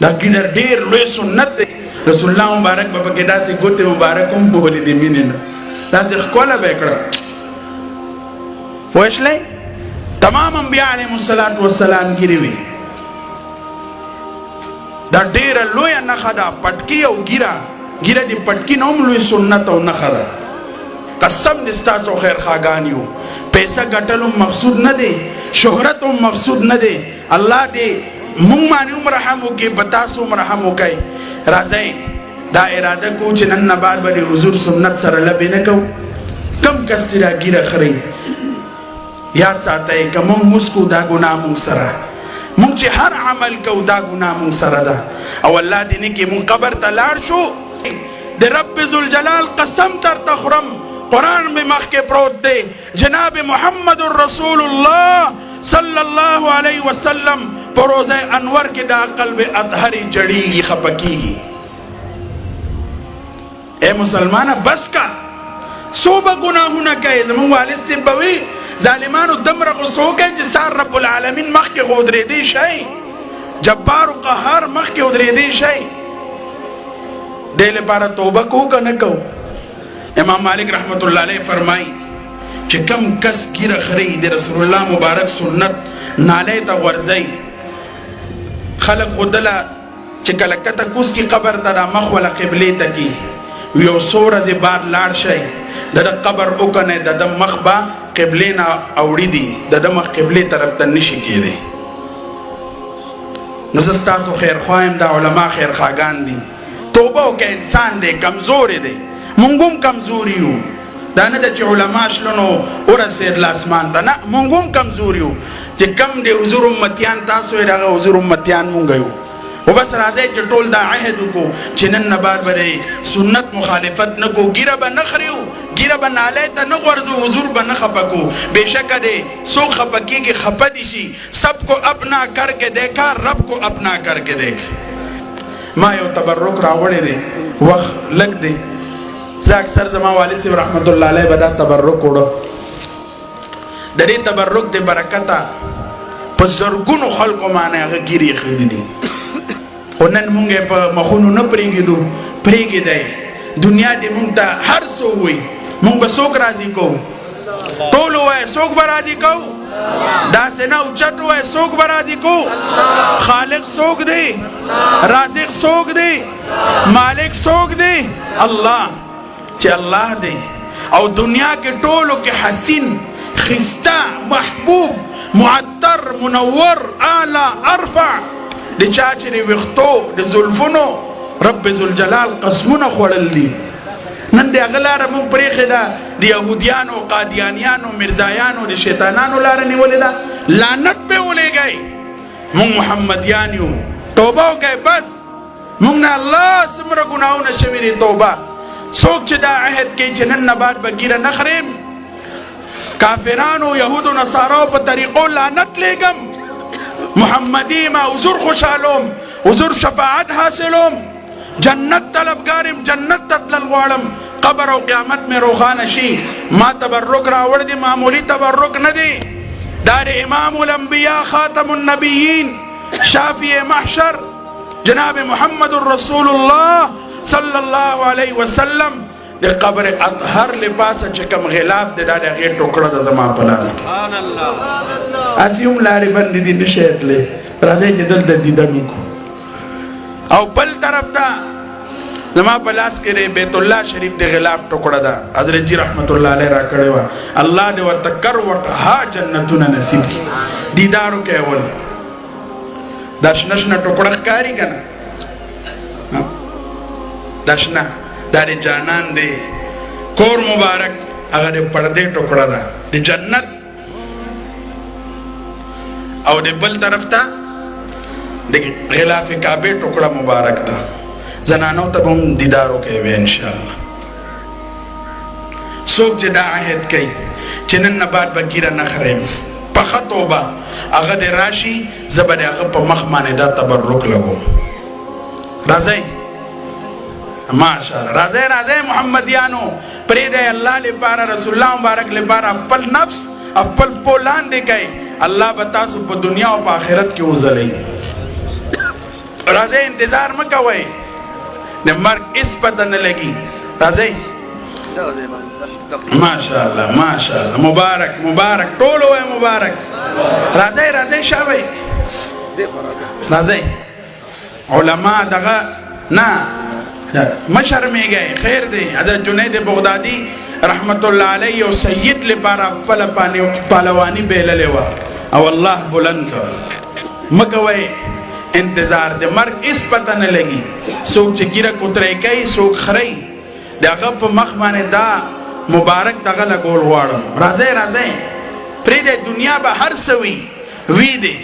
دا ګیدر ډیر لوی سنت دی. رسول الله مبارک په کې داسې ګوتې مبارک هم بولې د مینې نه داسې ښکله به یې کړه. پوه شلئ؟ تمام انبیا علیهم الصلاة والسلام ګیرې وي. دا ډیره لویه نښه ده. پټکي او ګیره د پټکي نه هم لوی سنت او نښه ده. قسم دې ستاسو خیرخواګان یو. پیسه ګټل هم مقصود نه دی، شهرت هم مقصود نه دی. الله دې مونږ باندې هم رحم وکړي، په تاسو هم رحم وکړي. راځئ دا اراده کو چې نن نه بعد به د حضور سنت سره لبې نه کوو. کم کس چې دا ګیره خوري یاد ساتئ که مونږ مسکو دا ګناه مونږ سره، مونږ چې هر عمل کوو دا ګناه مونږ سره ده. او الله دې نه کې مونږ قبر ته لاړ شو د رب ذوالجلال قسم ترته خورم، قرآن میں مخ کے پروت دے، جناب محمد رسول اللہ صلی اللہ علیہ وسلم پروز انور کے دا قلب اطہری جڑی گی خپکی گی. اے مسلمانہ بس کا صوبہ گناہوں نہ کہے. زمان والد سے بوی ظالمانو دمر غصو گئے جسار رب العالمین مخ کے غدرے دی شای، جبار و قہار مخ کے غدرے دی شای. دیلے پارا توبہ کو کا نکو. امام مالک رحمت اللہ علیہ فرمائی کہ کم کس گیر خری دی رسول اللہ مبارک سنت نالے تا ورزی خلق خودلا چکلکتا کس کی قبر تا دا مخ والا قبلی تا کی ویو سور از بعد لار شای دا دا قبر اکنے دا دا مخ با قبلی نا اوڑی دی دا دا مخ قبلی طرف تا نشی کی دی. نزستاسو خیر خواہم دا علماء خیر خواگان دی. توبہ کہ انسان دے کمزور دے، منگوم کمزوریو دا نه چې علما شلونو ورسېدل اسمان ته، نه منګوم کمزور یو چې کم دی حضور امتیان تاسو یې هغه حضور امتیان مونږ یو. و بس راځئ چې ټول دا عهد وکړو چې نن نه بعد به سنت مخالفت نه کوو، ګیره به نه خریو، ګیره به نالی ته نه غورځو، حضور به نه خفه کوو. بېشکه دی څوک خفه کېږي خفه دي شي. سب کو اپنا کر کے دیکھا رب کو اپنا کر کے دیکھ. ما یو تبرک راوړی دی، وخت لږ دی. زه اکثر زما والد صاحب رحمت الله علیه به دا تبرک وړو. د دې تبرک د برکته په زرګونو خلکو باندې هغه ګیرې ایښي دي. خو نن مونږ یې په مخونو نه پرېږدو، پرېږدی. دنیا دې مونږ ته هر څه ووایي، مونږ به څوک راضي کوو؟ ټول ووایه څوک به راضي کوو؟ داسې نه اوچت ووایه څوک به راضي کوو؟ خالق څوک دی؟ رازق څوک دی؟ مالک څوک دی؟ الله. چې الله دی او دنیا کې ټولو کې حسین، خسته، محبوب، معطر، منور، اعلی، ارفع د چا چې د ویښتو د زلفونو رب ذوالجلال قسمونه خوړل دي. نن د هغه لاره مونږ پرېښې ده، د یهودیانو، قادیانیانو، مرزایانو، د شیطانانو لاره نیولې ده. لعنت پې ولېږئ. مونږ محمدیان یو. توبه وکئ بس. مونږ نه الله څومره ګناهونه شوي دي. توبه څوک چې دا عهد کوي چې نن نه بعد به ګیره نه خریم، کافرانو، یهودو، نصاراو په طریقو لعنت لیږم. محمدی ما حضور خوشحالوم، حضور شفاعت حاصلوم، جنت طلبګارم، جنت ته تلل غواړم، قبر او قیامت مې روښانه شي. ما تبرک راوړ دی، معمولی تبرک نه دی. دا د امام الانبیاء خاتم النبیین شافی محشر جناب محمد رسول الله صلی اللہ علیہ وسلم د قبر اطهر لپاسه چې کوم غلاف دی دا د هغې ټوکړه ده زما په لاس کې. هسې هم لارې بندې دي نشئ تللی. راځئ چې دلته دیدن وکړو. او بل طرف ته زما په لاس کې د بیت الله شریف د غلاف ټوکړه ده، حضرت جي رحمت الله علیه را کړې وه. الله دې ورته کروټها جنتونه نصیب کړي. دیدار وکړئ. اول دا شنه شنه ټوکړه ښکاري که نه؟ دا شنه دا د جانان دی کور مبارک، هغه د پردې ټوکړه ده د جنت. او د بل طرف ته د غلاف کعبې ټوکړه مبارک ده. زنانو ته به هم دیدار وکوي انشاءالله. څوک چې دا عهد کوي چې نن نه بعد به ګیره نه خریم، پخه توبه هغه د راشي، زه به د هغه په مخ باندې دا تبرک لګوم. راځئ ماشاءالله، راځئ راځئ محمدیانو، پرېږدئ الله لپاره، رسول الله مبارک لپاره خپل نفس خپل پښو لاندې کړئ. الله به تاسو په دنیا او په آخرت کې وځلوي. راځي انتظار مکوئ د مرګ هیڅ پته نه لګي راځئ ماشاءالله ماشاءالله مبارک مبارک ټول وای مبارک راځئ راځئ شابه راځئ علما دغه نه مشرمېږئ خیر دی حضرت جنید بغدادي رحمت الله علیه او سید لپاره خپل پهلواني بللې وه او الله بلند کړ مکوئ انتظار د مرګ هیڅ پته نه لګي څوک چې ګیره کوتری کوي څوک خرئ د هغه په مخ باندې دا مبارک دغه لګول غواړم راځئ راځئ پرېږدئ دنیا به هر څه وي دی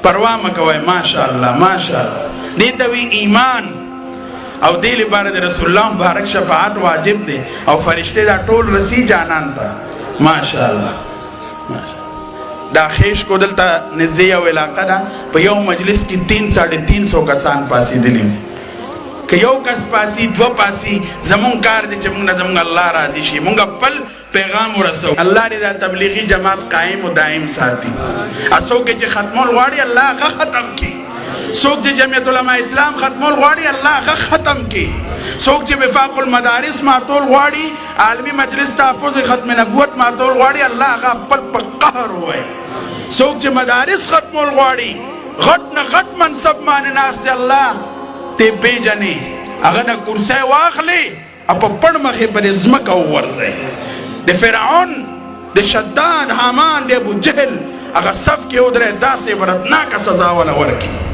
پروا مه کوئ ماشاءالله ماشاءالله دې ته وي ایمان او دې لپاره د رسول الله مبارک شفاعت واجب دی او فرشتې دا ټول رسی جانان ته ماشاءالله دا خیش کو دلته نږدې یو علاقه ده په یو مجلس کې 300 کسان پاسېدلي که یو کس پاسي دوه پاسي زمونږ کار دی چې موږ نه زمونږ الله راضي شي موږ خپل پیغام ورسو الله دې دا تبلیغي جماعت قائم و دائم ساتي څوک چې ختمول غواړي الله هغه ختم کړي څوک چې جمعیت علماء اسلام ختمول غواړي الله هغه ختم کړي څوک چې وفاق المدارس ماتول غواړي عالمي مجلس تحفظ ختم نبوت ماتول غواړي الله هغه خپل په قهر ووایي څوک چې مدارس ختمول غواړي غټ نه غټ منصب باندې ناست دی الله ته پیژنې هغه نه کرسی واخلې او په پړ مخې پرې ځمکه وغورځئ د فرعون د شداد حامان د ابو جهل هغه صف کې ودرې داسې عبرتناکه سزا وله ورکړي